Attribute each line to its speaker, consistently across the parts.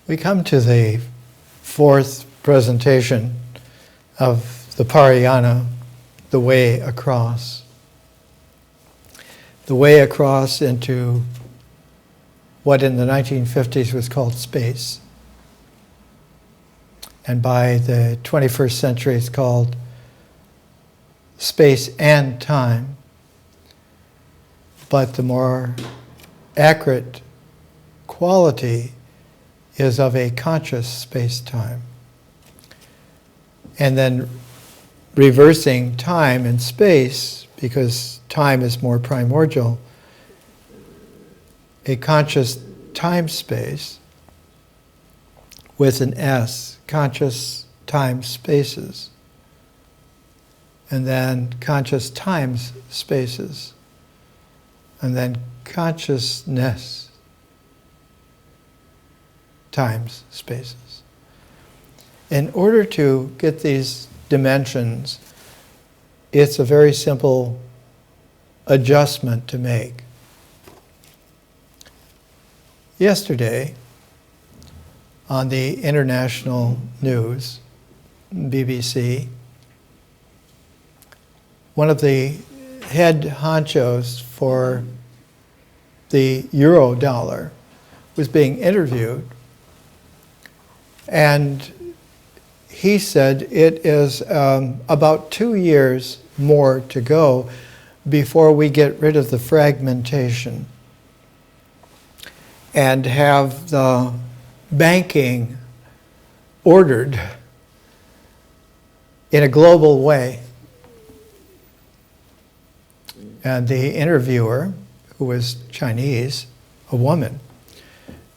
Speaker 1: We come to the fourth presentation of the Parayana, the way across. The way across into what in the 1950s was called space. And by the 21st century it's called space and time. But the more accurate quality is of a conscious space-time. And then reversing time and space, because time is more primordial, a conscious time-space with an S, conscious time-spaces, and then conscious times spaces, and then consciousness times spaces. In order to get these dimensions, it's a very simple adjustment to make. Yesterday, on the international news, BBC, one of the head honchos for the euro dollar was being interviewed, and he said it is about 2 years more to go before we get rid of the fragmentation and have the banking ordered in a global way. And the interviewer, who was Chinese, a woman,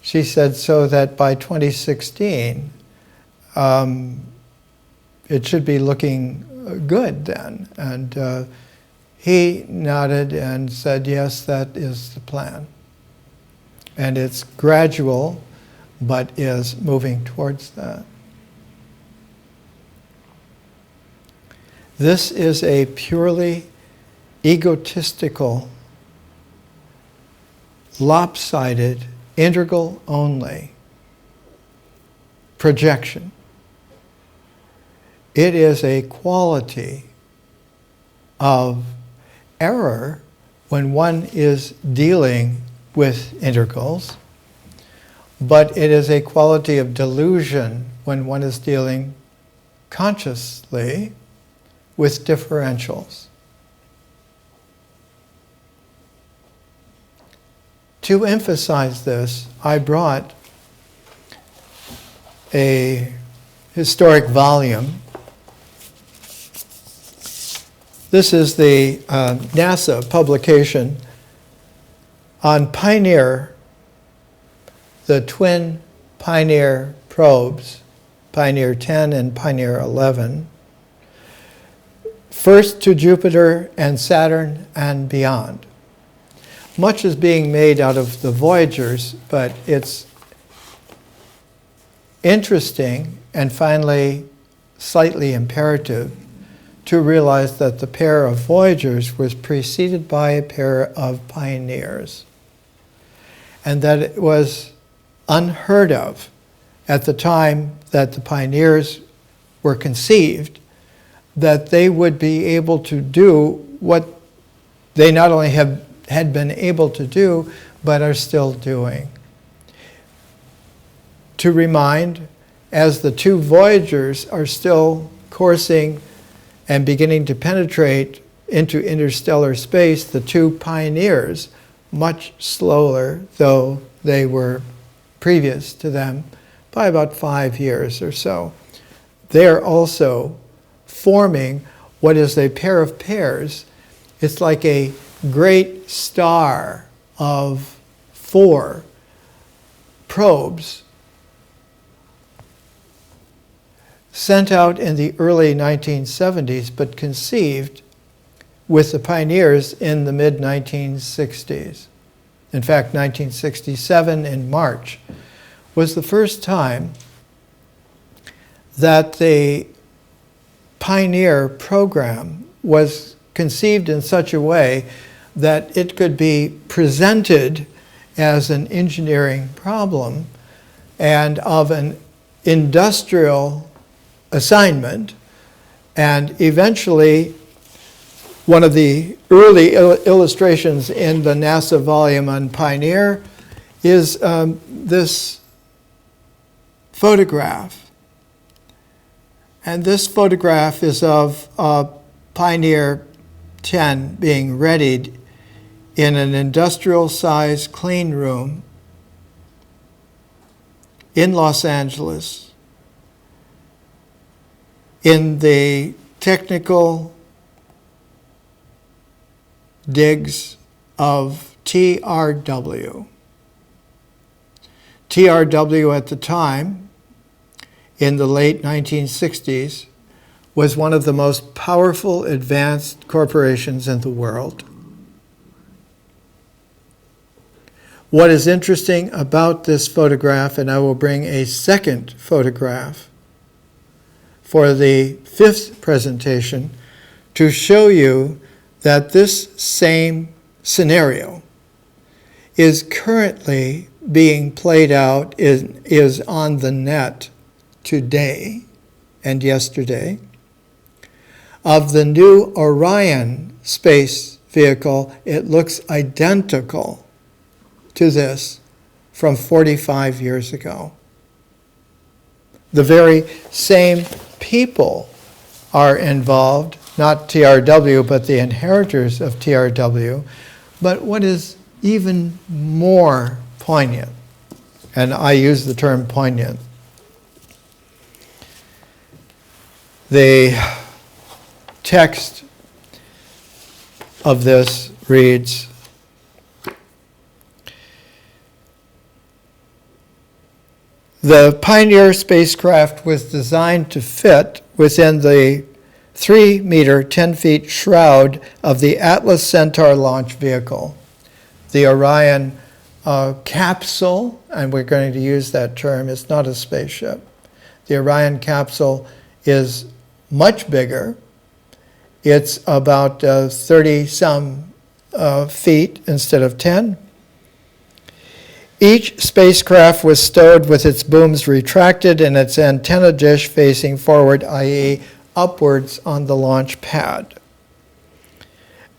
Speaker 1: she said so that by 2016, it should be looking good then. And he nodded and said, yes, that is the plan. And it's gradual, but is moving towards that. This is a purely egotistical, lopsided, integral only projection. It is a quality of error when one is dealing with integrals, but it is a quality of delusion when one is dealing consciously with differentials. To emphasize this, I brought a historic volume. This is the NASA publication on Pioneer, the twin Pioneer probes, Pioneer 10 and Pioneer 11, first to Jupiter and Saturn and beyond. Much is being made out of the Voyagers, but it's interesting and finally slightly imperative to realize that the pair of Voyagers was preceded by a pair of Pioneers, and that it was unheard of at the time that the Pioneers were conceived that they would be able to do what they not only had been able to do, but are still doing. To remind, as the two Voyagers are still coursing and beginning to penetrate into interstellar space, the two Pioneers, much slower, though they were previous to them by about 5 years or so, they're also forming what is a pair of pairs. It's like a great star of 4 probes sent out in the early 1970s, but conceived with the Pioneers in the mid-1960s. In fact, 1967 in March was the first time that the Pioneer program was conceived in such a way that it could be presented as an engineering problem and of an industrial assignment. And eventually, one of the early illustrations in the NASA volume on Pioneer is this photograph. And this photograph is of Pioneer 10 being readied in an industrial-sized clean room in Los Angeles in the technical digs of TRW. TRW at the time, in the late 1960s, was one of the most powerful advanced corporations in the world. What is interesting about this photograph, and I will bring a second photograph for the fifth presentation to show you that this same scenario is currently being played out, is on the net today and yesterday, of the new Orion space vehicle. It looks identical to this from 45 years ago. The very same people are involved, not TRW, but the inheritors of TRW. But what is even more poignant, and I use the term poignant, the text of this reads, "The Pioneer spacecraft was designed to fit within the 3-meter, 10-feet shroud of the Atlas Centaur launch vehicle. The Orion capsule," and we're going to use that term, it's not a spaceship. The Orion capsule is much bigger. It's about 30-some feet instead of 10. Each spacecraft was stowed with its booms retracted and its antenna dish facing forward, i.e. upwards on the launch pad.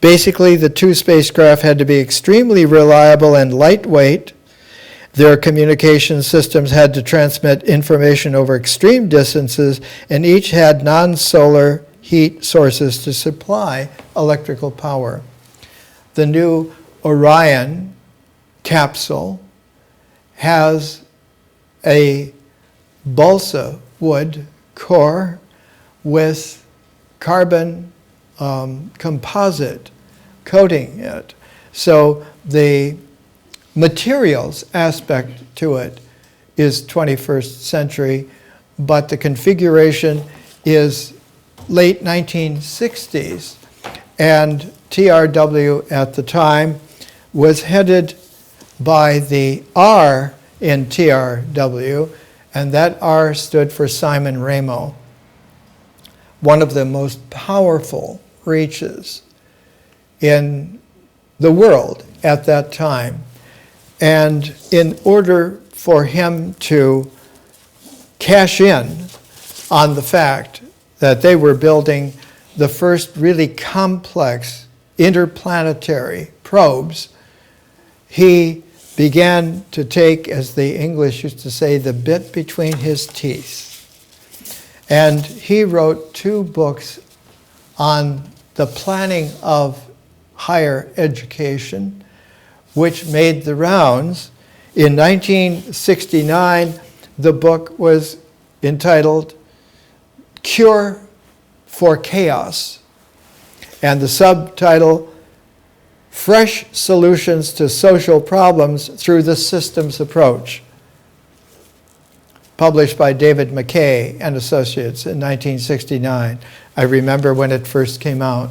Speaker 1: Basically, the two spacecraft had to be extremely reliable and lightweight. Their communication systems had to transmit information over extreme distances, and each had non-solar heat sources to supply electrical power. The new Orion capsule has a balsa wood core with carbon composite coating it. So the materials aspect to it is 21st century, but the configuration is late 1960s. And TRW at the time was headed by the R in TRW, and that R stood for Simon Ramo, one of the most powerful reaches in the world at that time. And in order for him to cash in on the fact that they were building the first really complex interplanetary probes, he began to take, as the English used to say, the bit between his teeth. And he wrote 2 books on the planning of higher education, which made the rounds. In 1969, the book was entitled Cure for Chaos, and the subtitle, Fresh Solutions to Social Problems Through the Systems Approach, published by David McKay and Associates in 1969. I remember when it first came out.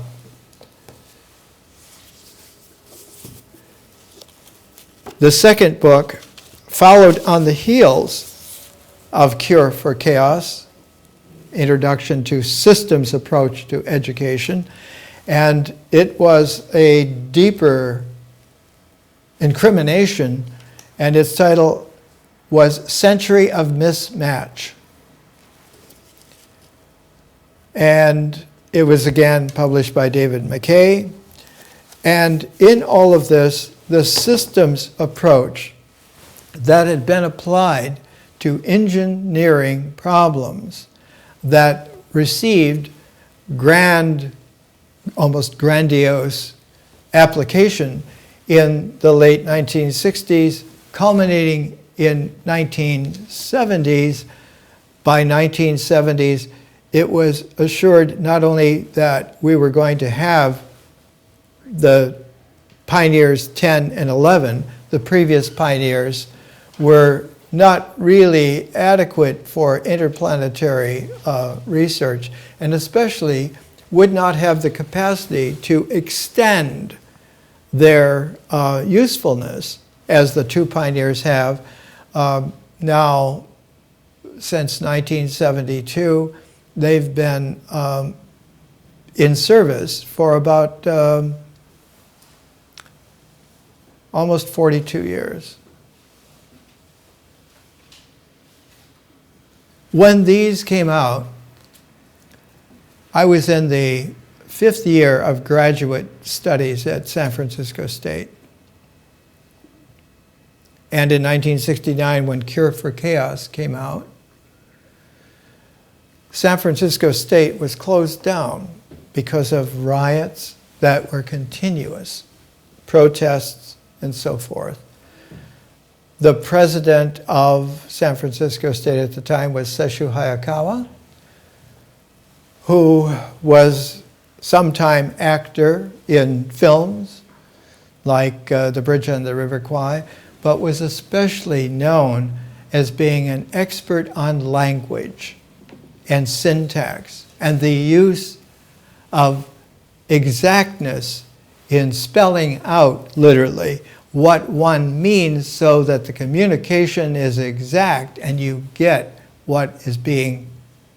Speaker 1: The second book followed on the heels of Cure for Chaos, Introduction to Systems Approach to Education, and it was a deeper incrimination, and its title was Century of Mismatch. And it was again published by David McKay. And in all of this, the systems approach that had been applied to engineering problems that received grand, almost grandiose application in the late 1960s, culminating in 1970s. By 1970s, it was assured not only that we were going to have the pioneers 10 and 11, the previous pioneers were not really adequate for interplanetary research, and especially would not have the capacity to extend their usefulness as the two pioneers have. Now, since 1972, they've been in service for about almost 42 years. When these came out, I was in the 5th year of graduate studies at San Francisco State. And in 1969, when Cure for Chaos came out, San Francisco State was closed down because of riots that were continuous, protests, and so forth. The president of San Francisco State at the time was Sesshu Hayakawa, who was sometime actor in films like The Bridge on the River Kwai, but was especially known as being an expert on language and syntax and the use of exactness in spelling out literally what one means so that the communication is exact and you get what is being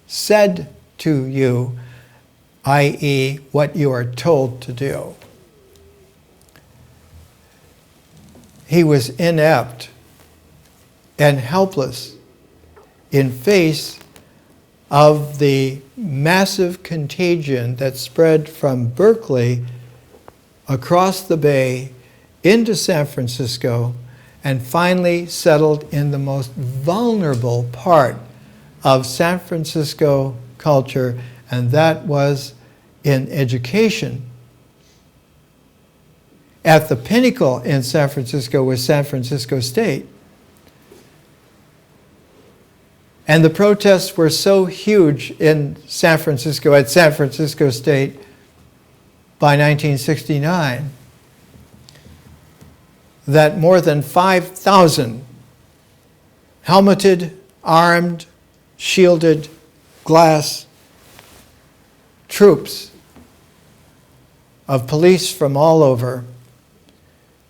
Speaker 1: said to you, i.e., what you are told to do. He was inept and helpless in face of the massive contagion that spread from Berkeley across the bay into San Francisco and finally settled in the most vulnerable part of San Francisco culture, and that was in education. At the pinnacle in San Francisco was San Francisco State. And the protests were so huge in San Francisco, at San Francisco State, by 1969, that more than 5,000 helmeted, armed, shielded, glass troops of police from all over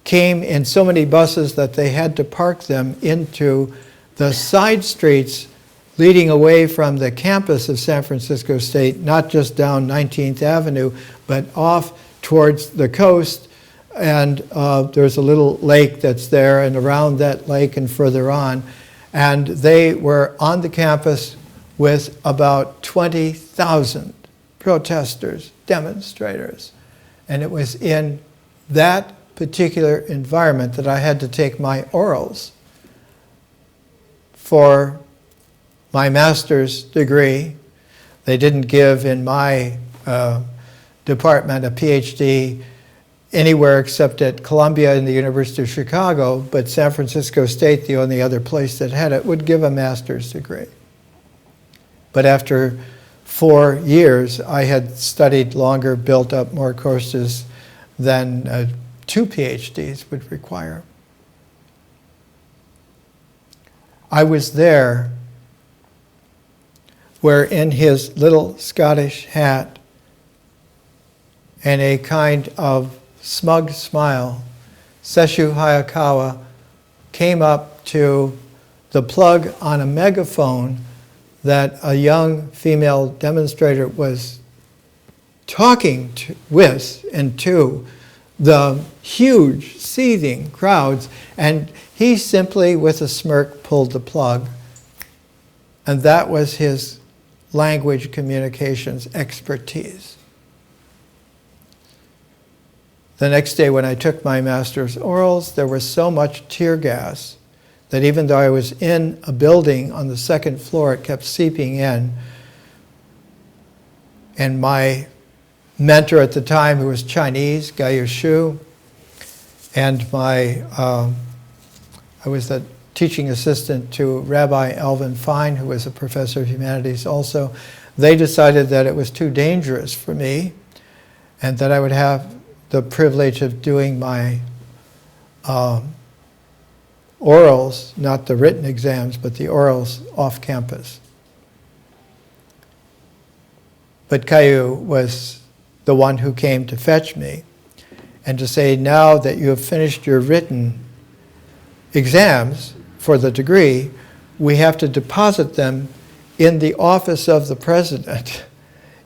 Speaker 1: came in so many buses that they had to park them into the side streets leading away from the campus of San Francisco State, not just down 19th Avenue, but off towards the coast. And there's a little lake that's there, and around that lake and further on. And they were on the campus with about 20,000 protesters, demonstrators. And it was in that particular environment that I had to take my orals for my master's degree. They didn't give in my department a PhD anywhere except at Columbia and the University of Chicago, but San Francisco State, the only other place that had it, would give a master's degree. But after 4 years, I had studied longer, built up more courses than 2 PhDs would require. I was there where in his little Scottish hat and a kind of smug smile, Sesshu Hayakawa came up to the plug on a megaphone that a young female demonstrator was talking with and to the huge seething crowds, and He simply, with a smirk, pulled the plug. And that was his language communications expertise. The next day when I took my master's orals, there was so much tear gas that even though I was in a building on the second floor, it kept seeping in. And my mentor at the time, who was Chinese, Gaiyu Shu, and I was the teaching assistant to Rabbi Alvin Fine, who was a professor of humanities also. They decided that it was too dangerous for me and that I would have the privilege of doing my orals, not the written exams, but the orals off campus. But Gaiyu was the one who came to fetch me and to say, now that you have finished your written exams for the degree, we have to deposit them in the office of the president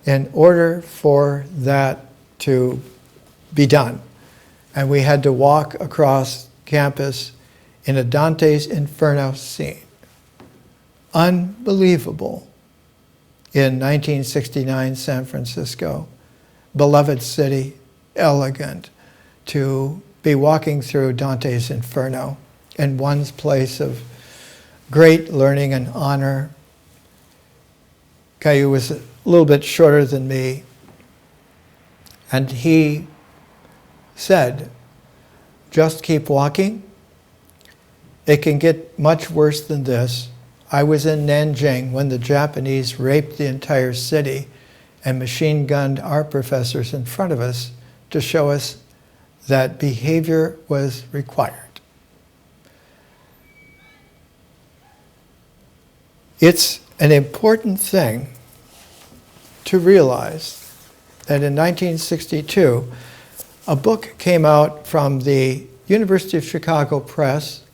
Speaker 1: in order for that to be done. And we had to walk across campus in a Dante's Inferno scene. Unbelievable. In 1969 San Francisco, beloved city, elegant, to be walking through Dante's Inferno in one's place of great learning and honor. Gaiyu was a little bit shorter than me, and he said, just keep walking. It can get much worse than this. I was in Nanjing when the Japanese raped the entire city and machine gunned our professors in front of us to show us that behavior was required. It's an important thing to realize that in 1962, a book came out from the University of Chicago Press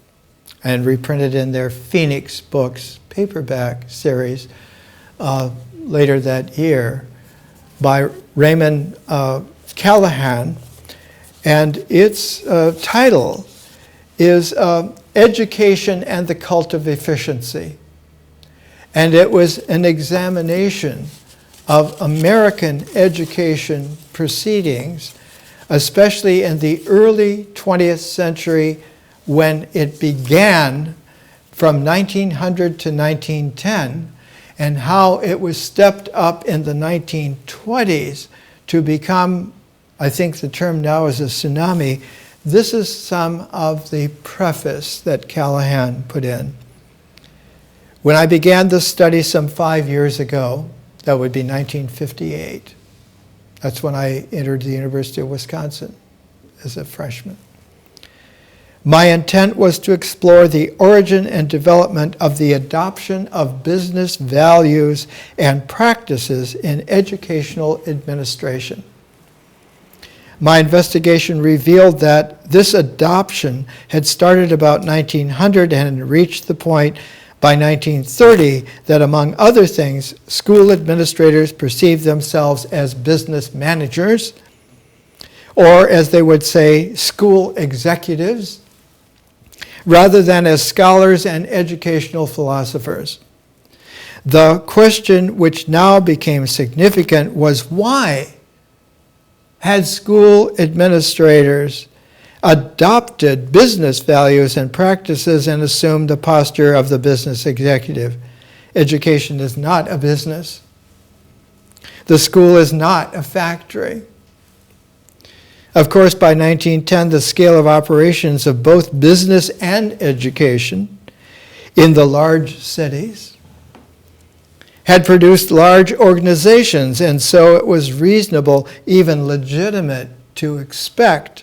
Speaker 1: and reprinted in their Phoenix Books paperback series later that year by Raymond Callahan. And its title is Education and the Cult of Efficiency. And it was an examination of American education proceedings, especially in the early 20th century when it began from 1900 to 1910, and how it was stepped up in the 1920s to become, I think the term now is a tsunami. This is some of the preface that Callahan put in. When I began this study some 5 years ago, that would be 1958. That's when I entered the University of Wisconsin as a freshman. My intent was to explore the origin and development of the adoption of business values and practices in educational administration. My investigation revealed that this adoption had started about 1900 and had reached the point by 1930 that, among other things, school administrators perceived themselves as business managers, or as they would say, school executives, rather than as scholars and educational philosophers. The question which now became significant was, why had school administrators adopted business values and practices and assumed the posture of the business executive? Education is not a business. The school is not a factory. Of course, by 1910, the scale of operations of both business and education in the large cities had produced large organizations, and so it was reasonable, even legitimate, to expect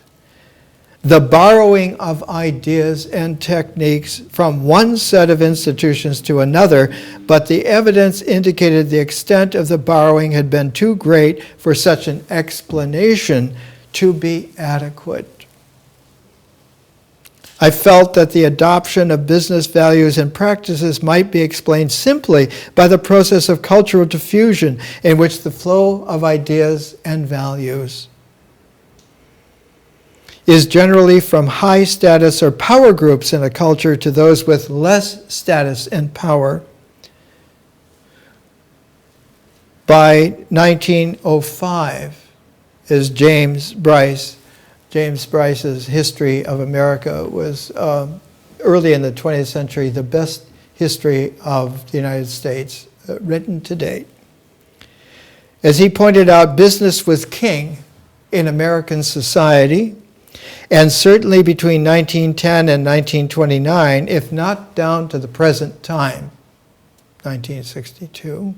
Speaker 1: the borrowing of ideas and techniques from one set of institutions to another, but the evidence indicated the extent of the borrowing had been too great for such an explanation to be adequate. I felt that the adoption of business values and practices might be explained simply by the process of cultural diffusion in which the flow of ideas and values. is generally from high status or power groups in a culture to those with less status and power. By 1905, is James Bryce's History of America was early in the 20th century, the best history of the United States written to date. As he pointed out, business was king in American society, and certainly between 1910 and 1929, if not down to the present time, 1962.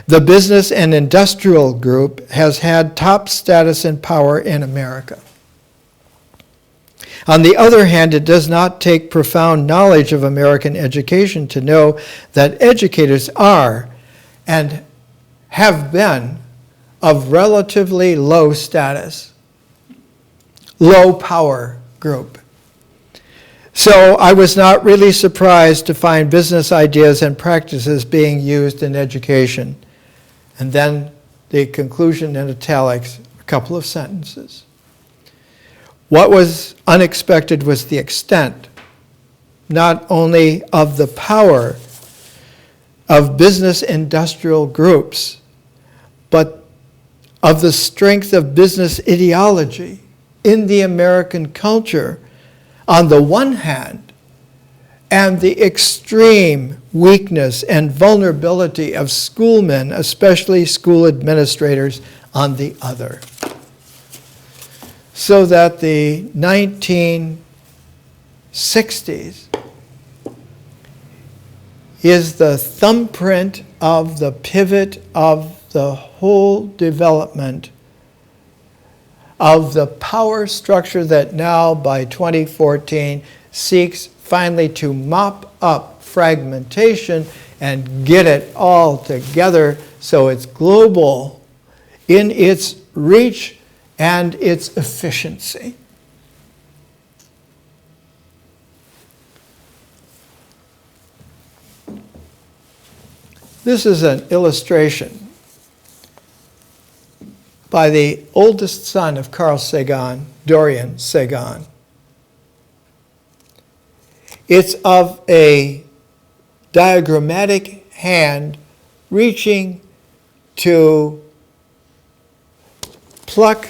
Speaker 1: The business and industrial group has had top status and power in America. On the other hand, it does not take profound knowledge of American education to know that educators are and have been of relatively low status, low power group. So I was not really surprised to find business ideas and practices being used in education. And then the conclusion in italics, a couple of sentences. What was unexpected was the extent, not only of the power of business industrial groups, but of the strength of business ideology in the American culture on the one hand, and the extreme weakness and vulnerability of schoolmen, especially school administrators, on the other. So that the 1960s is the thumbprint of the pivot of the whole development of the power structure that now, by 2014, seeks finally to mop up fragmentation and get it all together so it's global in its reach and its efficiency. This is an illustration by the oldest son of Carl Sagan, Dorian Sagan. It's of a diagrammatic hand reaching to pluck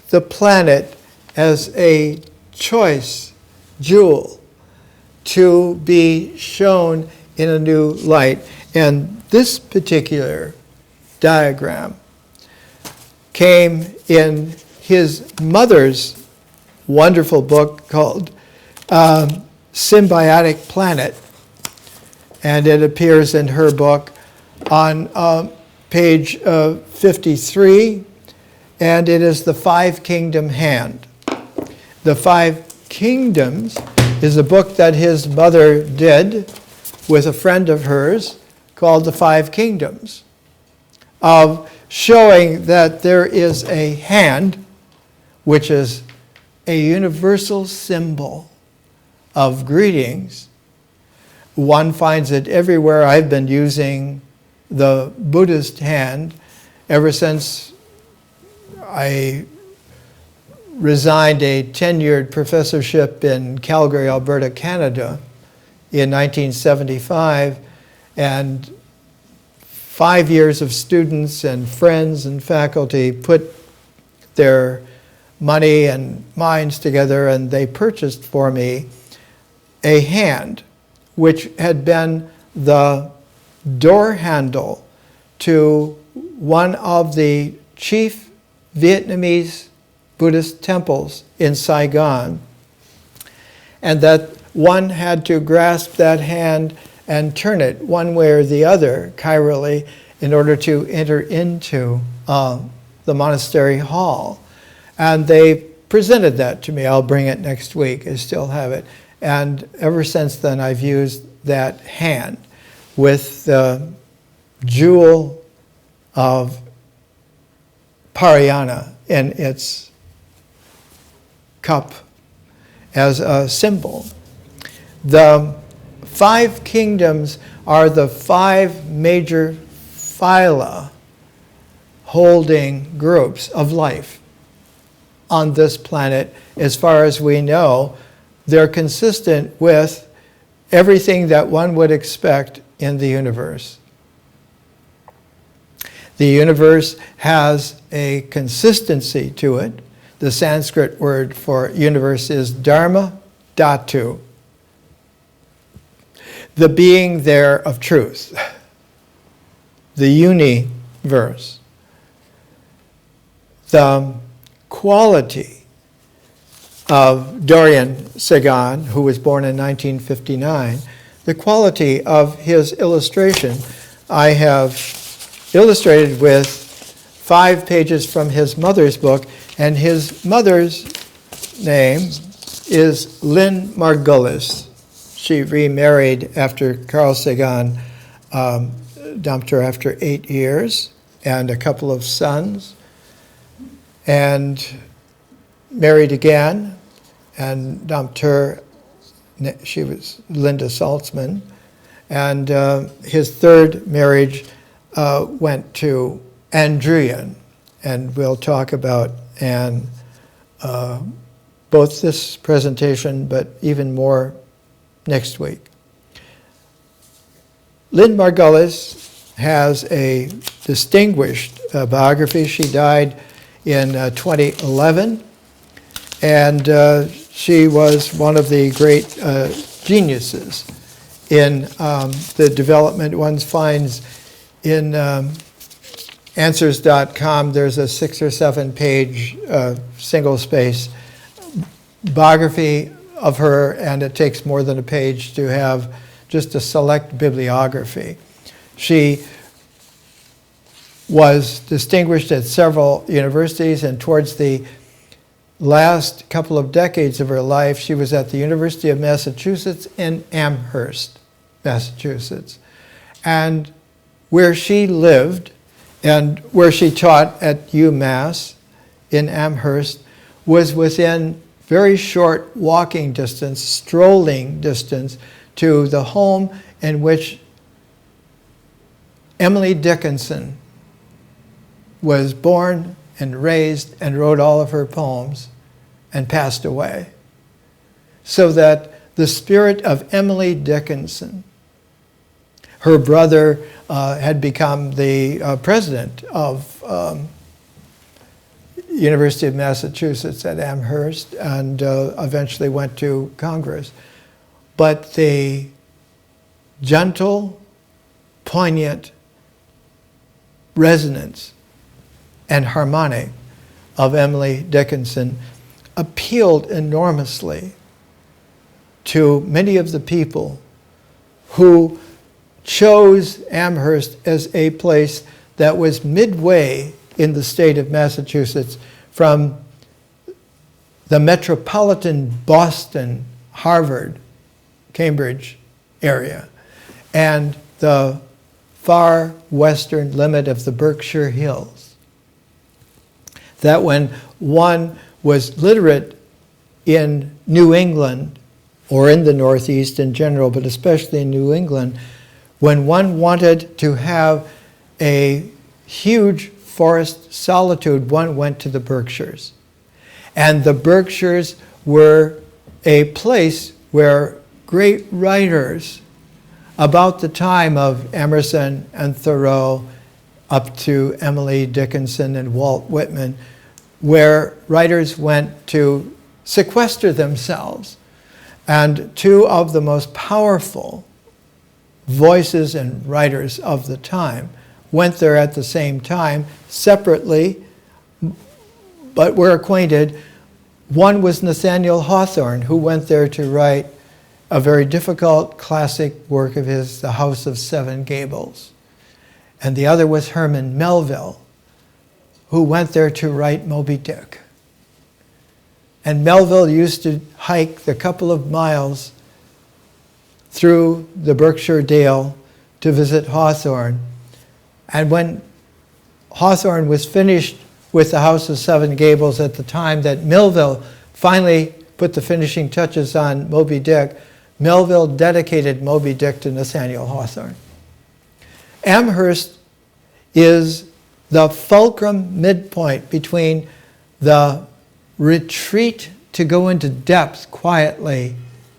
Speaker 1: the planet as a choice jewel to be shown in a new light. And this particular diagram came in his mother's wonderful book called Symbiotic Planet, and it appears in her book on page 53, and it is the Five Kingdom Hand. The Five Kingdoms is a book that his mother did with a friend of hers called The Five Kingdoms, of showing that there is a hand which is a universal symbol of greetings. One finds it everywhere. I've been using the Buddhist hand ever since I resigned a tenured professorship in Calgary, Alberta, Canada in 1975, and 5 years of students and friends and faculty put their money and minds together, and they purchased for me a hand which had been the door handle to one of the chief Vietnamese Buddhist temples in Saigon, and that one had to grasp that hand and turn it one way or the other, chirally, in order to enter into the monastery hall. And they presented that to me. I'll bring it next week. I still have it. And ever since then, I've used that hand with the jewel of Parayana in its cup as a symbol. The Five Kingdoms are the five major phyla holding groups of life on this planet, as far as we know, they're consistent with everything that one would expect in the universe. The universe has a consistency to it. The Sanskrit word for universe is dharma dhatu, the being there of truth, the universe. The quality of Dorian Segan, who was born in 1959, the quality of his illustration, I have illustrated with 5 pages from his mother's book, and his mother's name is Lynn Margulis. She remarried after Carl Sagan dumped her after 8 years and a couple of sons, and married again and dumped her. She was Linda Saltzman, and his third marriage went to Ann Druyan, and we'll talk about Anne both this presentation but even more next week. Lynn Margulis has a distinguished biography. She died in 2011, and she was one of the great geniuses in the development. One finds in Answers.com, there's a 6 or 7 page single-space biography of her, and it takes more than a page to have just a select bibliography. She was distinguished at several universities, and towards the last couple of decades of her life, she was at the University of Massachusetts in Amherst, Massachusetts. And where she lived and where she taught at UMass in Amherst was within very short walking distance, strolling distance, to the home in which Emily Dickinson was born and raised and wrote all of her poems and passed away. So that the spirit of Emily Dickinson, her brother had become the president of University of Massachusetts at Amherst, and eventually went to Congress. But the gentle, poignant resonance and harmonic of Emily Dickinson appealed enormously to many of the people who chose Amherst as a place that was midway in the state of Massachusetts from the metropolitan Boston, Harvard, Cambridge area, and the far western limit of the Berkshire Hills. That when one was literate in New England, or in the Northeast in general, but especially in New England, when one wanted to have a huge forest solitude, one went to the Berkshires. And the Berkshires were a place where great writers about the time of Emerson and Thoreau up to Emily Dickinson and Walt Whitman, where writers went to sequester themselves. And 2 of the most powerful voices and writers of the time went there at the same time, separately, but were acquainted. One was Nathaniel Hawthorne, who went there to write a very difficult classic work of his, The House of Seven Gables. And the other was Herman Melville, who went there to write Moby Dick. And Melville used to hike the couple of miles through the Berkshire Dale to visit Hawthorne. And when Hawthorne was finished with The House of Seven Gables at the time that Melville finally put the finishing touches on Moby Dick, Melville dedicated Moby Dick to Nathaniel Hawthorne. Amherst is the fulcrum midpoint between the retreat to go into depth quietly,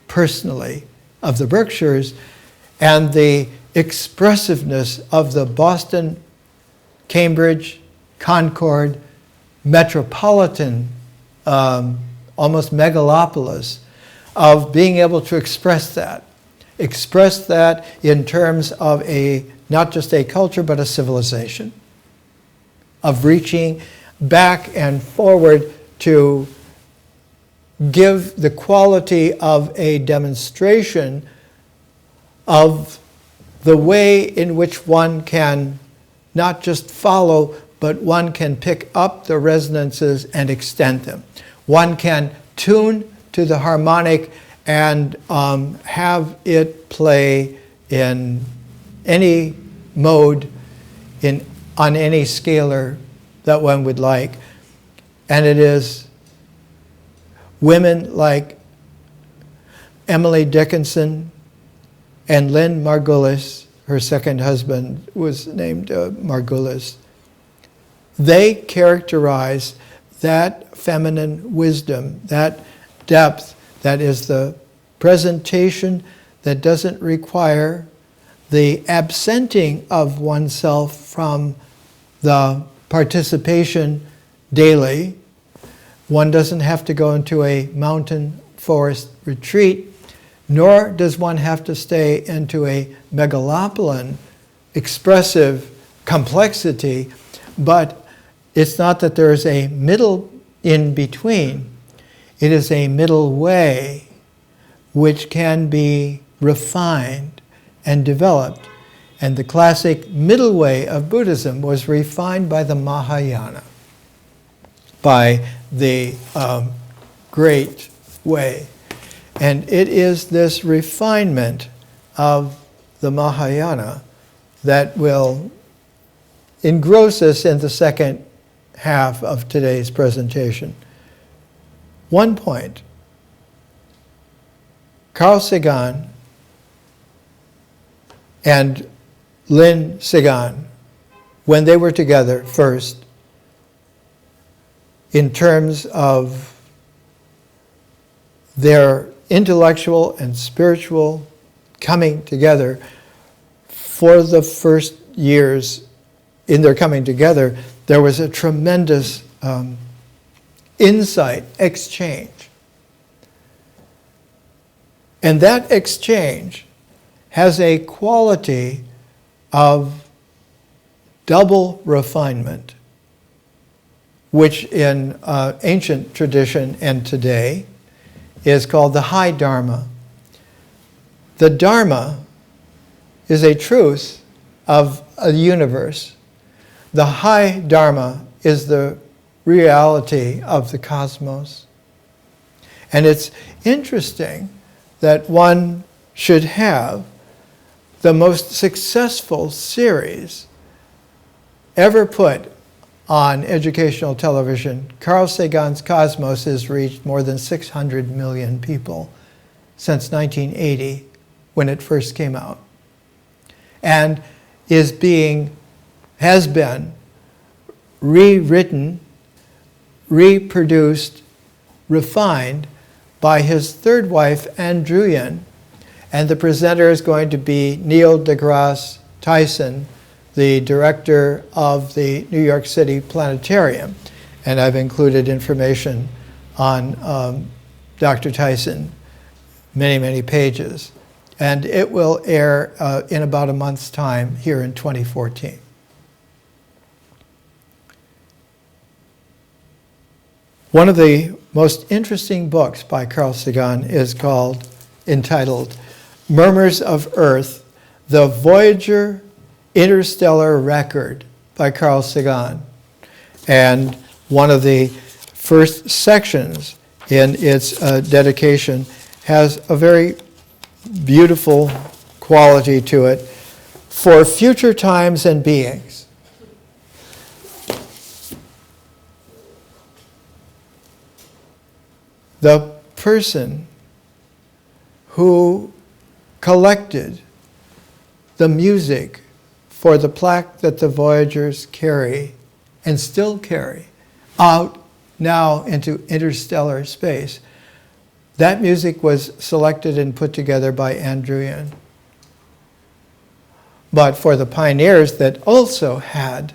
Speaker 1: personally, of the Berkshires, and the expressiveness of the Boston, Cambridge, Concord, metropolitan, almost megalopolis, of being able to express that. Express that in terms of not just a culture, but a civilization. Of reaching back and forward to give the quality of a demonstration of the way in which one can not just follow, but one can pick up the resonances and extend them. One can tune to the harmonic and have it play in any mode, on any scalar that one would like. And it is women like Emily Dickinson and Lynn Margulis, her second husband was named Margulis. They characterize that feminine wisdom, that depth, that is the presentation that doesn't require the absenting of oneself from the participation daily. One doesn't have to go into a mountain forest retreat, nor does one have to stay into a megalopolitan expressive complexity, but it's not that there is a middle in between. It is a middle way which can be refined and developed. And the classic middle way of Buddhism was refined by the Mahayana, by the Great Way. And it is this refinement of the Mahayana that will engross us in the second half of today's presentation. One point. Carl Sagan and Lynn Sagan, when they were together first, in terms of their intellectual and spiritual coming together, for the first years in their coming together, there was a tremendous insight exchange. And that exchange has a quality of double refinement, which in ancient tradition and today is called the high Dharma. The Dharma is a truth of a universe. The high Dharma is the reality of the cosmos. And it's interesting that one should have the most successful series ever put on educational television. Carl Sagan's Cosmos has reached more than 600 million people since 1980, when it first came out, and has been rewritten, reproduced, refined by his third wife, Ann Druyan, and the presenter is going to be Neil deGrasse Tyson, the director of the New York City Planetarium. And I've included information on Dr. Tyson, many, many pages. And it will air in about a month's time here in 2014. One of the most interesting books by Carl Sagan is entitled Murmurs of Earth, The Voyager Interstellar Record by Carl Sagan. And one of the first sections in its dedication has a very beautiful quality to it. For future times and beings. The person who collected the music for the plaque that the Voyagers carry and still carry out now into interstellar space. That music was selected and put together by Andrewian. But for the pioneers that also had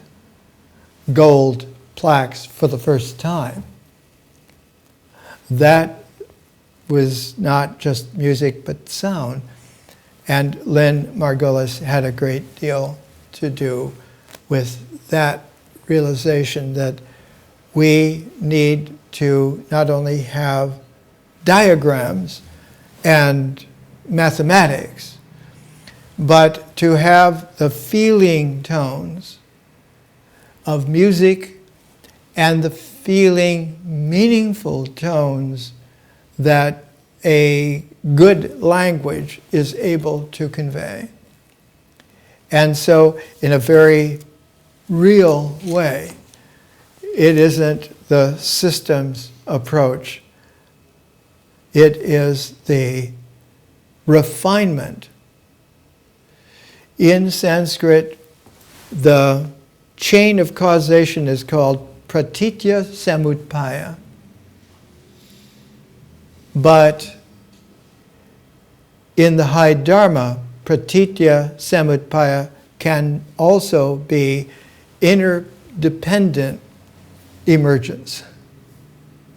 Speaker 1: gold plaques for the first time, that was not just music but sound. And Lynn Margulis had a great deal to do with that realization that we need to not only have diagrams and mathematics, but to have the feeling tones of music and the feeling meaningful tones that a good language is able to convey. And so, in a very real way, it isn't the systems approach. It is the refinement. In Sanskrit, the chain of causation is called pratitya samutpaya. But in the high Dharma, pratitya samutpaya can also be interdependent emergence.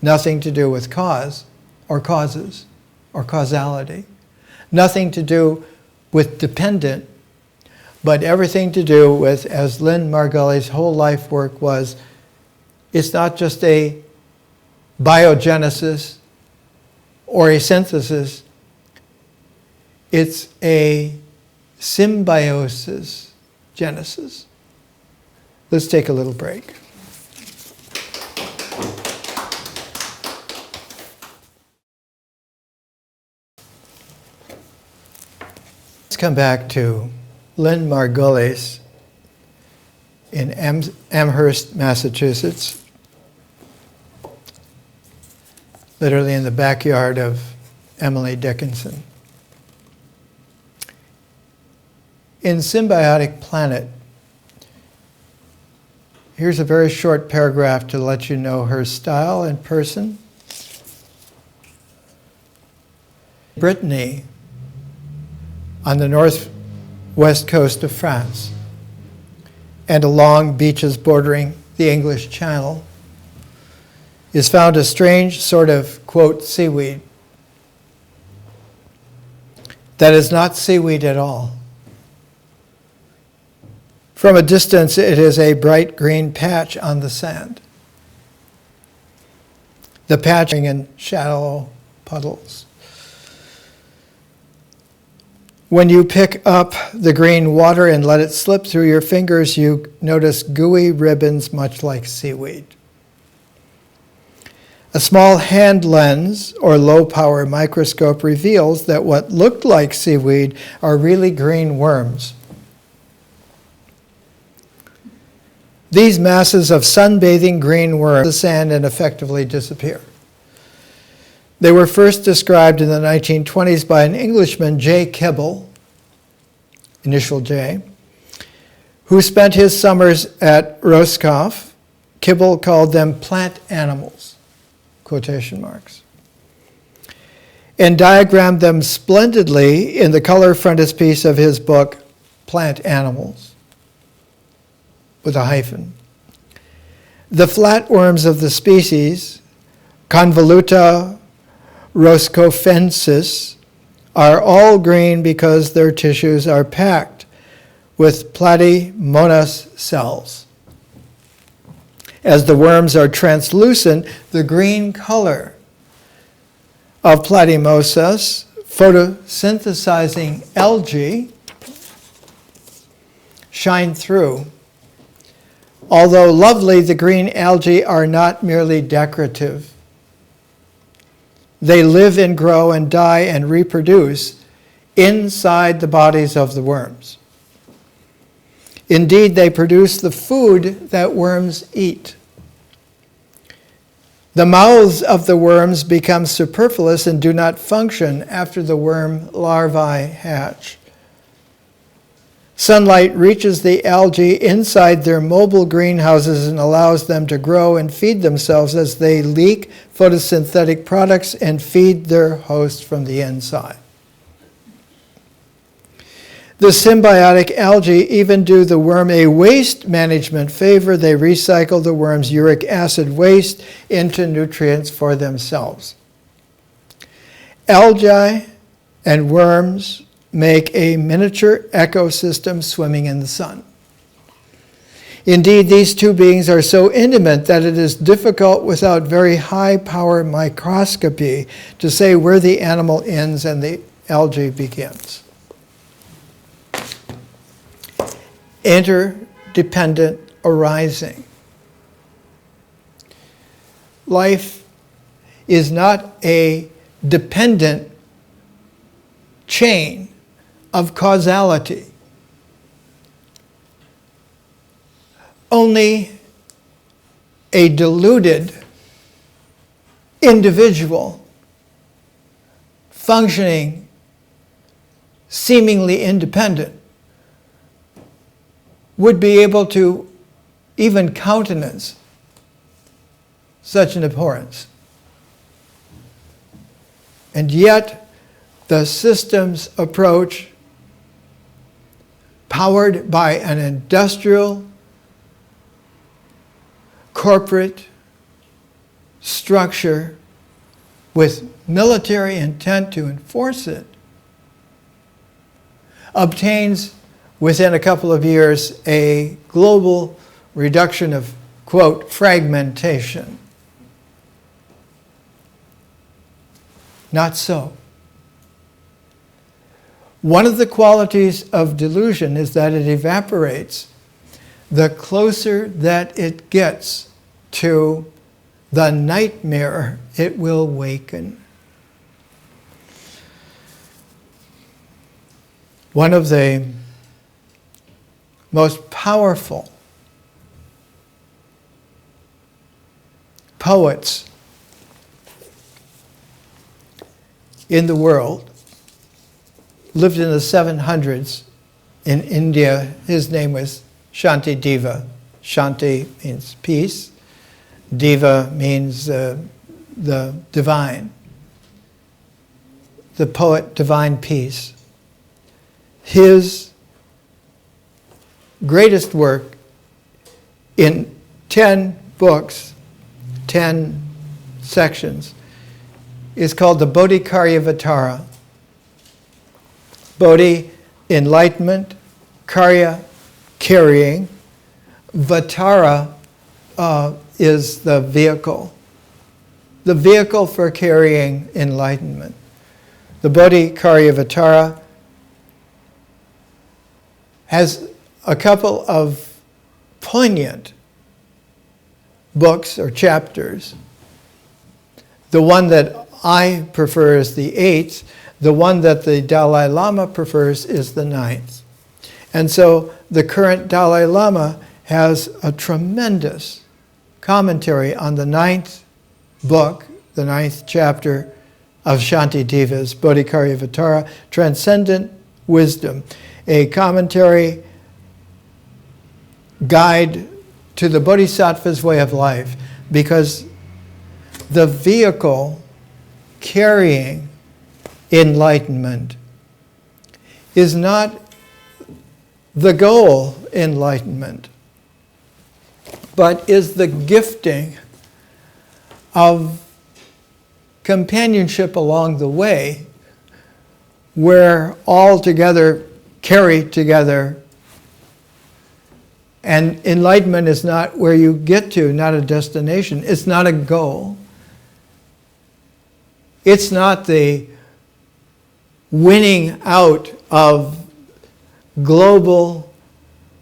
Speaker 1: Nothing to do with cause or causes or causality. Nothing to do with dependent, but everything to do with, as Lynn Margulis' whole life work was, it's not just a biogenesis or a synthesis, it's a symbiosis genesis. Let's take a little break. Let's come back to Lynn Margulis in Amherst, Massachusetts, literally in the backyard of Emily Dickinson. In Symbiotic Planet, here's a very short paragraph to let you know her style and person. Brittany, on the northwest coast of France, and along beaches bordering the English Channel, is found a strange sort of, quote, seaweed that is not seaweed at all. From a distance, it is a bright green patch on the sand. The patch in shallow puddles. When you pick up the green water and let it slip through your fingers, you notice gooey ribbons much like seaweed. A small hand lens or low-power microscope reveals that what looked like seaweed are really green worms. These masses of sunbathing green worms the sand and effectively disappear. They were first described in the 1920s by an Englishman, J. Kibble, initial J, who spent his summers at Roscoff. Kibble called them plant animals, quotation marks, and diagrammed them splendidly in the color frontispiece of his book, Plant Animals, with a hyphen. The flatworms of the species, Convoluta roscoffensis, are all green because their tissues are packed with platymonous cells. As the worms are translucent, the green color of platymosas, photosynthesizing algae, shine through. Although lovely, the green algae are not merely decorative. They live and grow and die and reproduce inside the bodies of the worms. Indeed, they produce the food that worms eat. The mouths of the worms become superfluous and do not function after the worm larvae hatch. Sunlight reaches the algae inside their mobile greenhouses and allows them to grow and feed themselves as they leak photosynthetic products and feed their host from the inside. The symbiotic algae even do the worm a waste management favor. They recycle the worm's uric acid waste into nutrients for themselves. Algae and worms make a miniature ecosystem swimming in the sun. Indeed, these two beings are so intimate that it is difficult without very high power microscopy to say where the animal ends and the algae begins. Interdependent arising. Life is not a dependent chain of causality. Only a deluded individual functioning seemingly independent would be able to even countenance such an abhorrence. And yet, the systems approach, powered by an industrial, corporate structure with military intent to enforce it, obtains within a couple of years a global reduction of, quote, fragmentation. Not so. One of the qualities of delusion is that it evaporates the closer that it gets to the nightmare it will waken. One of the most powerful poets in the world lived in the 700s in India. His name was Shanti Deva. Shanti means peace. Deva means the divine. The poet, divine peace. His greatest work in 10 books, 10 sections, is called the Bodhicaryavatara. Bodhi, enlightenment; Karya, carrying; Vatara is the vehicle for carrying enlightenment. The Bodhicaryavatara has a couple of poignant books or chapters. The one that I prefer is the 8th. The one that the Dalai Lama prefers is the 9th. And so the current Dalai Lama has a tremendous commentary on the 9th book, the 9th chapter of Shanti Deva's Bodhicaryavatara, Transcendent Wisdom, a commentary guide to the Bodhisattva's way of life, because the vehicle carrying enlightenment is not the goal enlightenment, but is the gifting of companionship along the way, where all together carry together. And enlightenment is not where you get to, not a destination. It's not a goal. It's not the winning out of global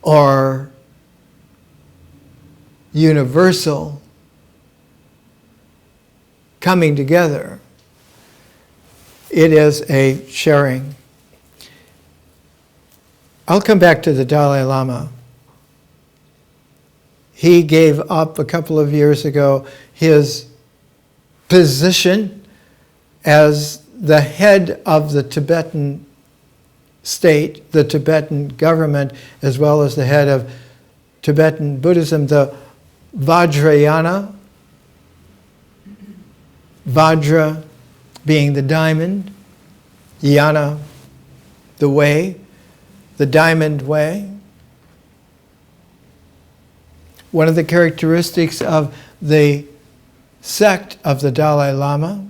Speaker 1: or universal coming together. It is a sharing. I'll come back to the Dalai Lama. He gave up a couple of years ago his position as the head of the Tibetan state, the Tibetan government, as well as the head of Tibetan Buddhism, the Vajrayana, Vajra being the diamond, Yana, the way, the diamond way. One of the characteristics of the sect of the Dalai Lama,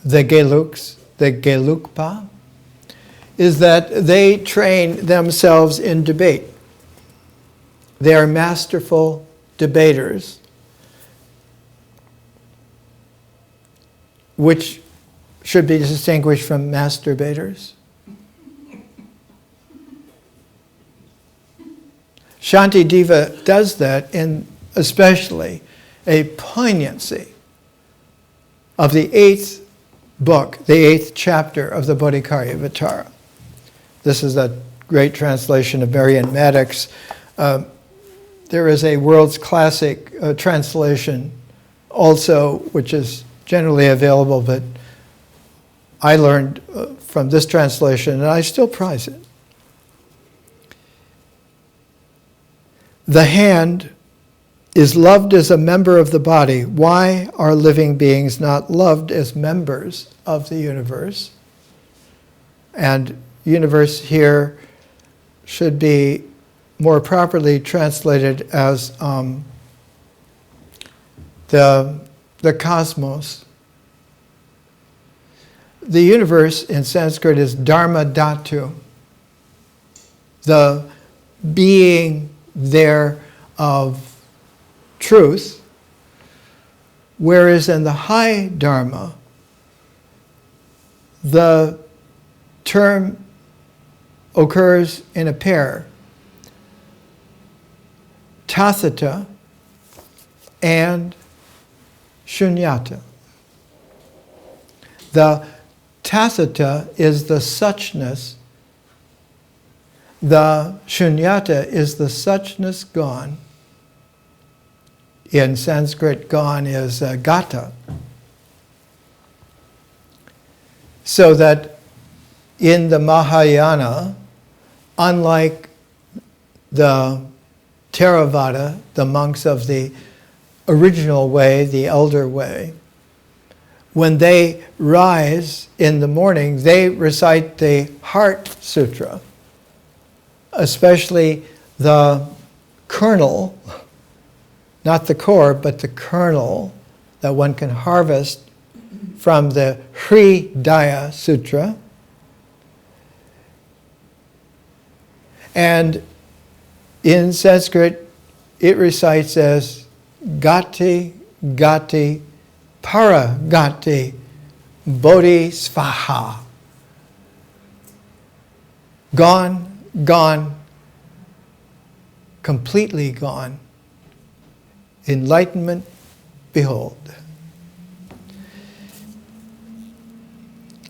Speaker 1: the Geluks, the Gelugpa, is that they train themselves in debate. They are masterful debaters, which should be distinguished from masturbators. Shantideva does that in especially a poignancy of the 8th book, the 8th chapter of the Bodhikaravatara. This is a great translation of Marian Maddox. There is a world's classic translation also, which is generally available, but I learned from this translation, and I still prize it. The hand is loved as a member of the body. Why are living beings not loved as members of the universe? And universe here should be more properly translated as the cosmos. The universe in Sanskrit is Dharma Dhatu, the being there of truth, whereas in the high Dharma, the term occurs in a pair, tathata and shunyata. The tathata is the suchness. The shunyata is the suchness gone. In Sanskrit, gone is gata. So that in the Mahayana, unlike the Theravada, the monks of the original way, the elder way, when they rise in the morning, they recite the Heart Sutra, especially the kernel, not the core, but the kernel that one can harvest from the Hridaya Sutra. And in Sanskrit, it recites as Gati, Gati, Paragati, Bodhisvaha. Gone, gone, completely gone. Enlightenment, behold.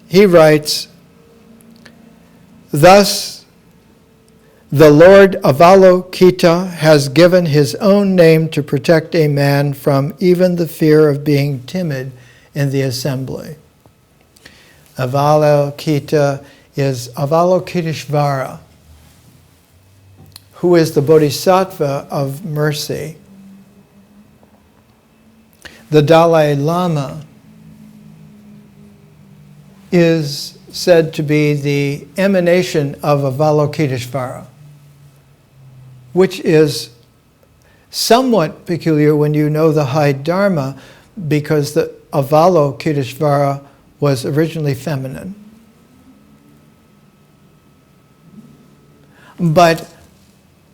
Speaker 1: He writes, thus the Lord Avalokita has given his own name to protect a man from even the fear of being timid in the assembly. Avalokita is Avalokiteshvara, who is the Bodhisattva of mercy. The Dalai Lama is said to be the emanation of Avalokiteshvara, which is somewhat peculiar when you know the high Dharma, because the Avalokiteshvara was originally feminine. But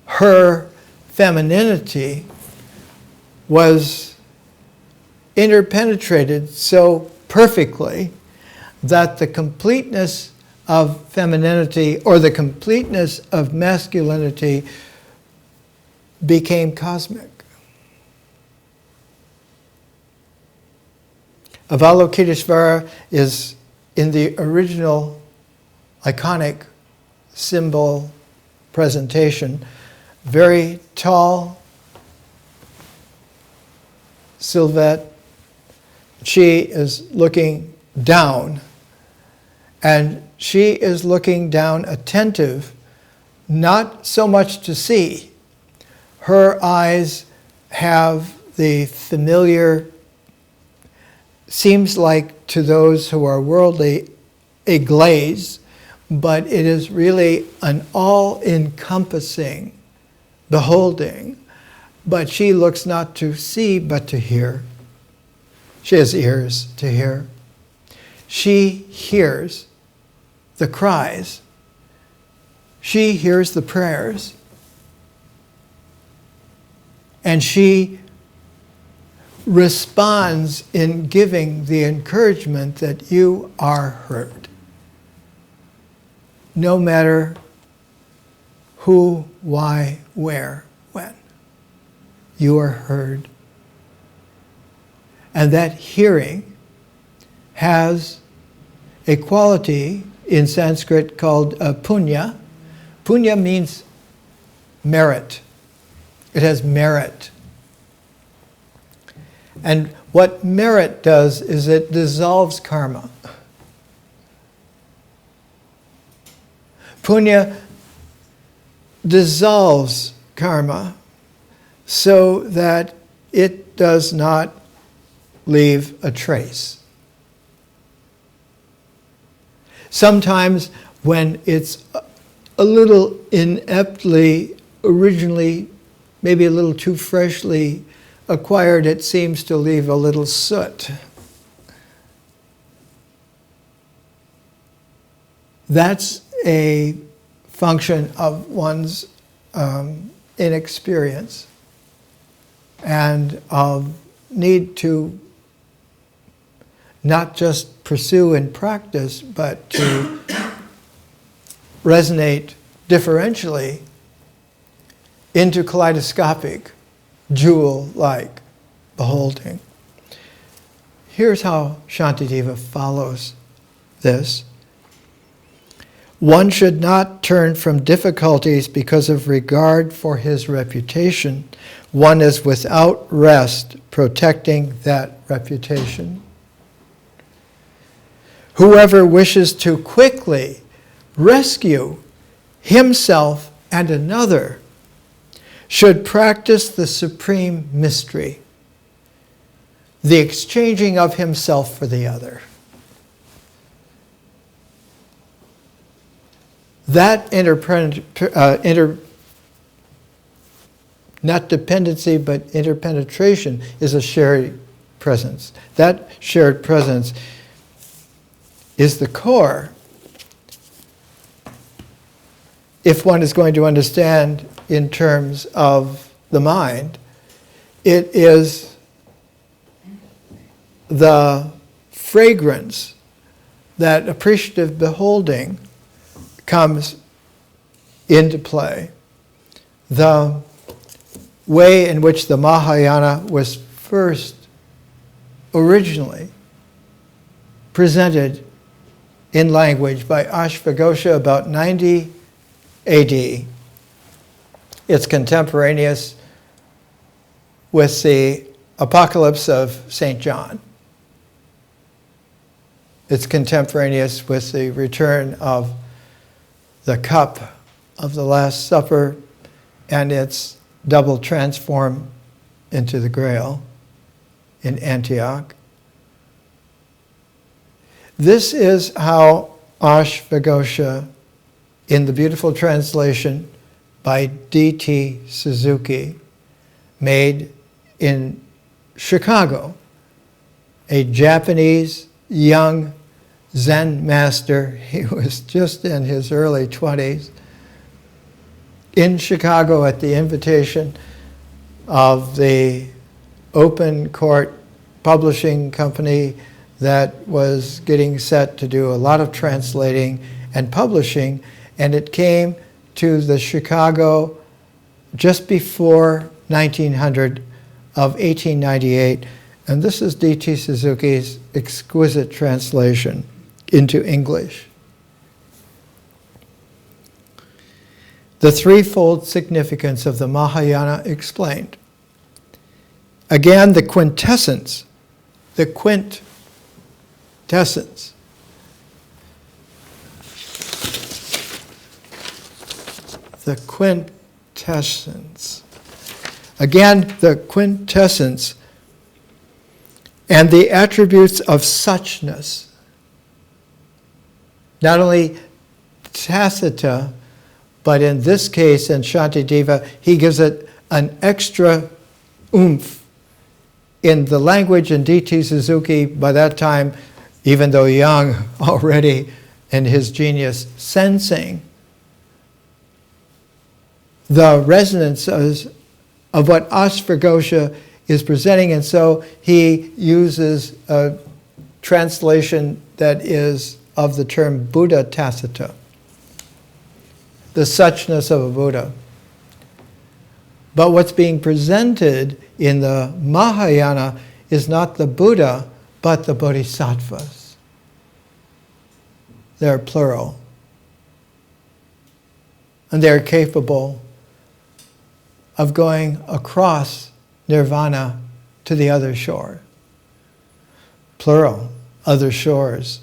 Speaker 1: her femininity was interpenetrated so perfectly that the completeness of femininity or the completeness of masculinity became cosmic. Avalokiteshvara is in the original iconic symbol presentation, very tall, silhouette. She is looking down, and she is looking down attentive, not so much to see. Her eyes have the familiar, seems like to those who are worldly, a glaze, but it is really an all-encompassing beholding. But she looks not to see, but to hear. She has ears to hear. She hears the cries. She hears the prayers. And she responds in giving the encouragement that you are heard. No matter who, why, where, when. You are heard. And that hearing has a quality in Sanskrit called punya. Punya means merit. It has merit. And what merit does is it dissolves karma. Punya dissolves karma so that it does not leave a trace. Sometimes when it's a little ineptly, originally, maybe a little too freshly acquired, it seems to leave a little soot. That's a function of one's inexperience and of need to not just pursue and practice, but to resonate differentially into kaleidoscopic, jewel-like beholding. Here's how Shantideva follows this. One should not turn from difficulties because of regard for his reputation. One is without rest protecting that reputation. Whoever wishes to quickly rescue himself and another should practice the supreme mystery, the exchanging of himself for the other. That not dependency, but interpenetration is a shared presence. That shared presence is the core. If one is going to understand in terms of the mind, it is the fragrance that appreciative beholding comes into play. The way in which the Mahayana was first originally presented in language by Ashvaghosha about 90 AD. It's contemporaneous with the Apocalypse of St. John. It's contemporaneous with the return of the cup of the Last Supper and its double transform into the Grail in Antioch. This is how Ashvaghosha, in the beautiful translation by D.T. Suzuki, made in Chicago, a Japanese young Zen master. He was just in his early 20s, in Chicago at the invitation of the Open Court Publishing Company that was getting set to do a lot of translating and publishing, and it came to the Chicago just before 1900 of 1898, and this is D.T. Suzuki's exquisite translation into English. The threefold significance of the Mahayana explained. Again, the quintessence the quintessence. Again, the quintessence and the attributes of suchness. Not only tacita, but in this case, in Shantideva, he gives it an extra oomph. In the language in D.T. Suzuki, by that time, even though young already in his genius, sensing the resonances of what Ashvaghosha is presenting, and so he uses a translation that is of the term Buddha tacita, the suchness of a Buddha. But what's being presented in the Mahayana is not the Buddha, but the Bodhisattvas. They're plural. And they're capable of going across nirvana to the other shore. Plural, other shores.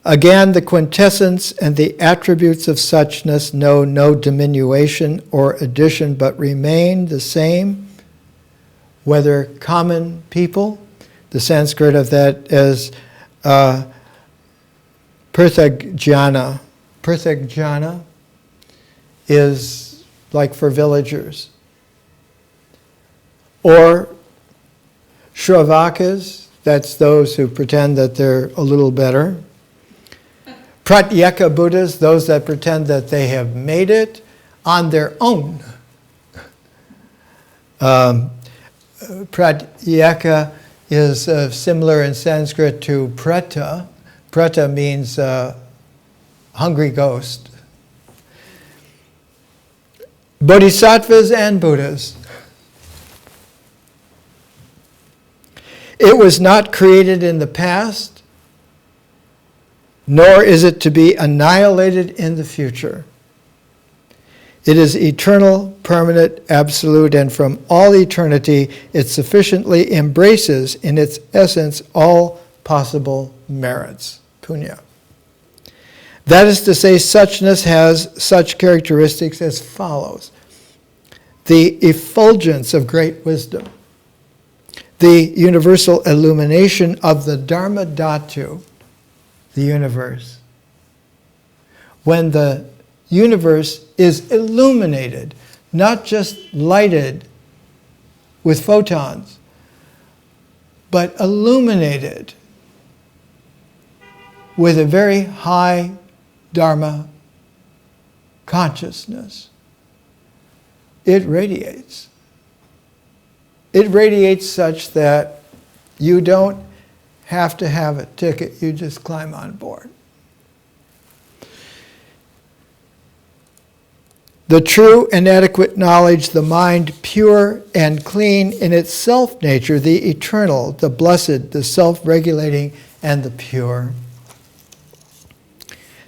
Speaker 1: Again, the quintessence and the attributes of suchness know no diminution or addition, but remain the same, whether common people, the Sanskrit of that is prithajnana. Prithajnana is like for villagers. Or Shravakas, that's those who pretend that they're a little better. Pratyeka Buddhas, those that pretend that they have made it on their own. Pratyeka is similar in Sanskrit to preta. Preta means hungry ghost. Bodhisattvas and Buddhas. It was not created in the past, nor is it to be annihilated in the future. It is eternal, permanent, absolute, and from all eternity it sufficiently embraces in its essence all possible merits, punya. That is to say, suchness has such characteristics as follows. The effulgence of great wisdom, the universal illumination of the Dharma Dhatu, the universe. When the universe is illuminated, not just lighted with photons, but illuminated with a very high Dharma consciousness, it radiates. It radiates such that you don't have to have a ticket, you just climb on board. The true and adequate knowledge, the mind pure and clean in its self-nature, the eternal, the blessed, the self-regulating, and the pure.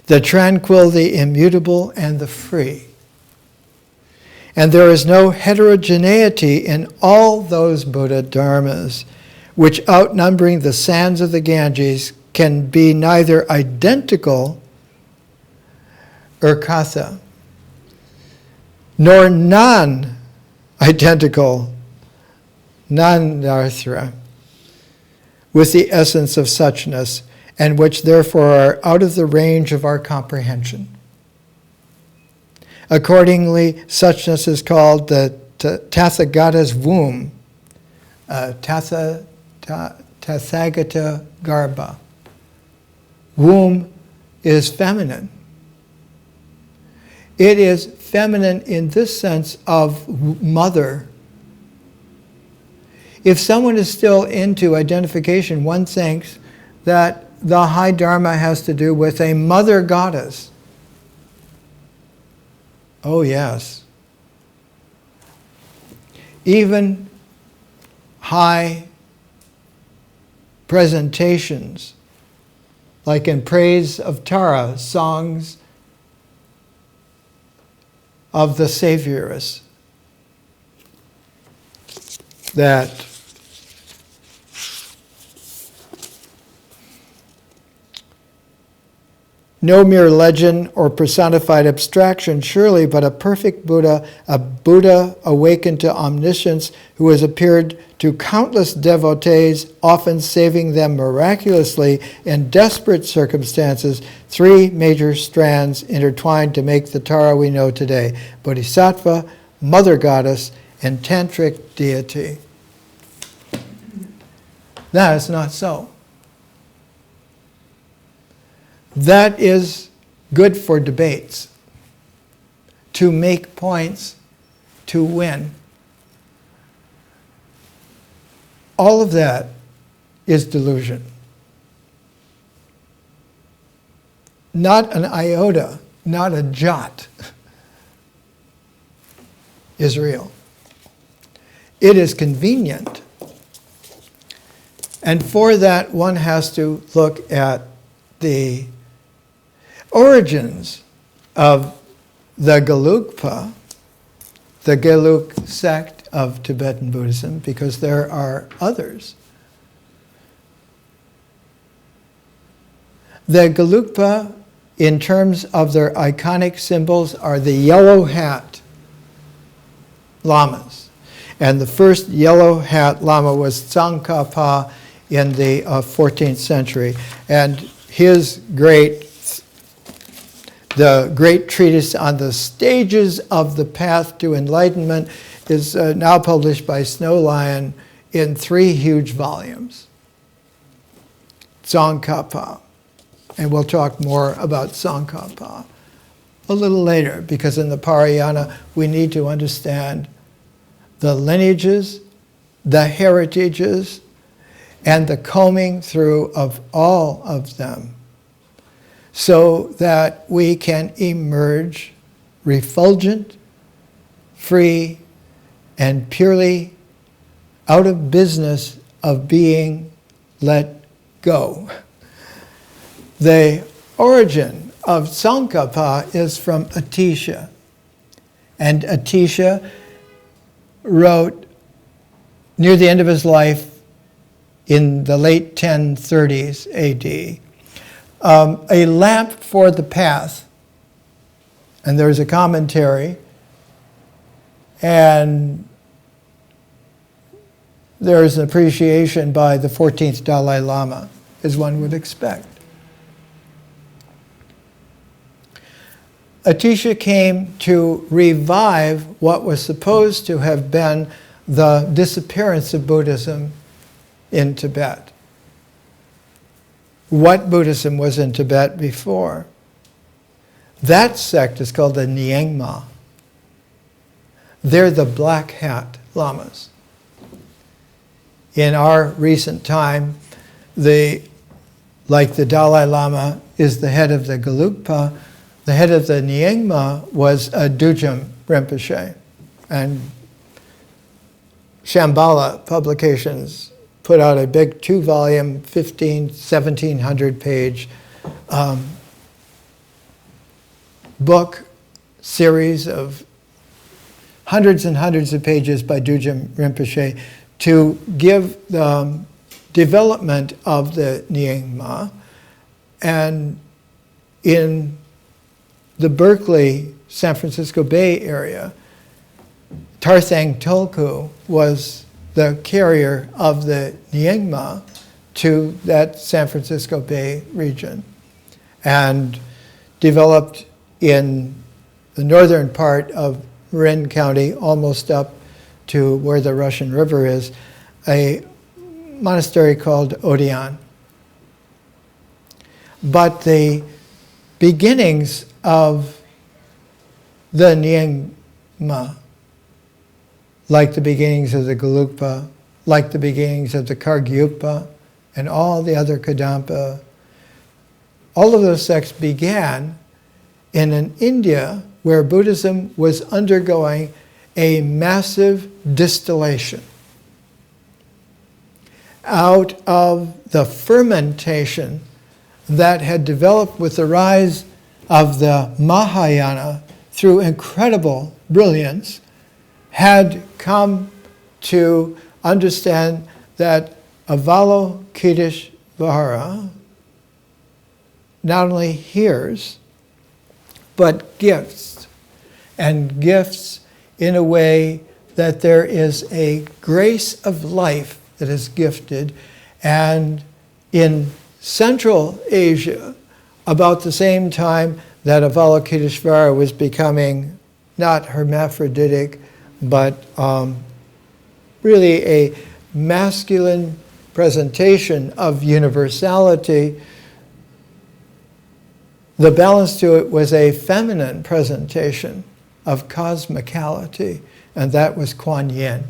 Speaker 1: The tranquil, the immutable, and the free. And there is no heterogeneity in all those Buddha dharmas, which outnumbering the sands of the Ganges can be neither identical, urkatha, nor non-identical, nanarthra, with the essence of suchness, and which therefore are out of the range of our comprehension. Accordingly, suchness is called the Tathagata's womb, Tathagata Garbha. Womb is feminine. It is feminine in this sense of mother. If someone is still into identification, one thinks that the high Dharma has to do with a mother goddess. Oh, yes. Even high presentations, like in praise of Tara, songs of the Savioress, that No mere legend or personified abstraction, surely, but a perfect Buddha, a Buddha awakened to omniscience who has appeared to countless devotees, often saving them miraculously in desperate circumstances. Three major strands intertwined to make the Tara we know today: Bodhisattva, Mother Goddess, and Tantric deity. That is not so. That is good for debates, to make points, to win. All of that is delusion. Not an iota, not a jot is real. It is convenient. And for that, one has to look at the origins of the Gelugpa, the Gelug sect of Tibetan Buddhism, because there are others. The Gelugpa, in terms of their iconic symbols, are the yellow hat lamas. And the first yellow hat lama was Tsongkhapa in the 14th century. And the great treatise on the stages of the path to enlightenment is now published by Snow Lion in 3 huge volumes. Tsongkhapa. And we'll talk more about Tsongkhapa a little later, because in the Parayana we need to understand the lineages, the heritages, and the combing through of all of them, so that we can emerge refulgent, free, and purely out of business of being let go. The origin of Tsongkhapa is from Atisha. And Atisha wrote near the end of his life in the late 1030s AD, a lamp for the path. And there's a commentary, and there's an appreciation by the 14th Dalai Lama, as one would expect. Atisha came to revive what was supposed to have been the disappearance of Buddhism in Tibet. What Buddhism was in Tibet before. That sect is called the Nyingma. They're the black hat lamas. In our recent time, like the Dalai Lama is the head of the Gelugpa, the head of the Nyingma was Dujam Rinpoche. And Shambhala Publications put out a big 2-volume, 1,700-page book series of hundreds and hundreds of pages by Dujam Rinpoche to give the development of the Nyingma. And in the Berkeley, San Francisco Bay area, Tarsang Tulku was the carrier of the Nyingma to that San Francisco Bay region, and developed in the northern part of Marin County, almost up to where the Russian River is, a monastery called Odeon. But the beginnings of the Nyingma, like the beginnings of the Gelugpa, like the beginnings of the Kargyupa, and all the other Kadampa, all of those sects began in an India where Buddhism was undergoing a massive distillation. Out of the fermentation that had developed with the rise of the Mahayana through incredible brilliance, had come to understand that Avalokiteshvara not only hears, but gifts. And gifts in a way that there is a grace of life that is gifted. And in Central Asia, about the same time that Avalokiteshvara was becoming not hermaphroditic, but really a masculine presentation of universality, the balance to it was a feminine presentation of cosmicality, and that was Kuan Yin.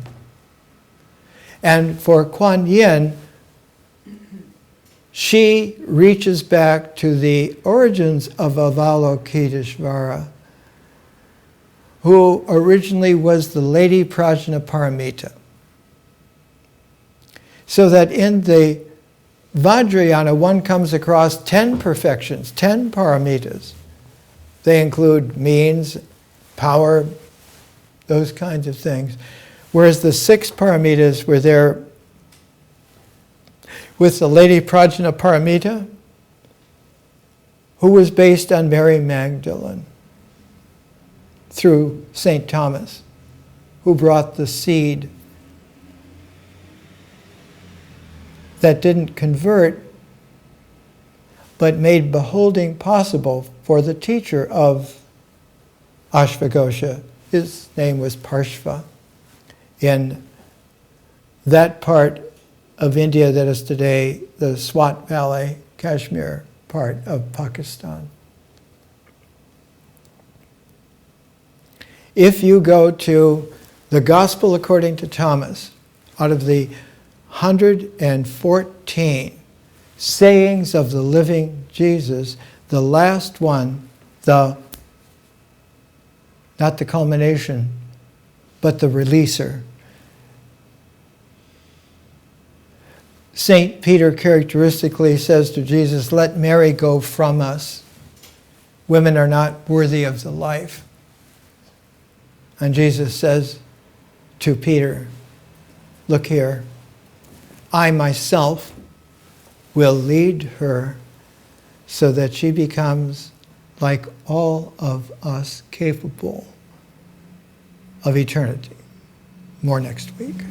Speaker 1: And for Kuan Yin, she reaches back to the origins of Avalokiteshvara, who originally was the Lady Prajnaparamita. So that in the Vajrayana, one comes across 10 perfections, 10 paramitas. They include means, power, those kinds of things. Whereas the 6 paramitas were there with the Lady Prajnaparamita, who was based on Mary Magdalene through St. Thomas, who brought the seed that didn't convert, but made beholding possible for the teacher of Ashvaghosha. His name was Parshva. In that part of India that is today the Swat Valley, Kashmir part of Pakistan. If you go to the Gospel according to Thomas, out of the 114 sayings of the living Jesus, the last one, not the culmination, but the releaser. St. Peter characteristically says to Jesus, "Let Mary go from us. Women are not worthy of the life." And Jesus says to Peter, "Look here, I myself will lead her so that she becomes like all of us, capable of eternity." More next week.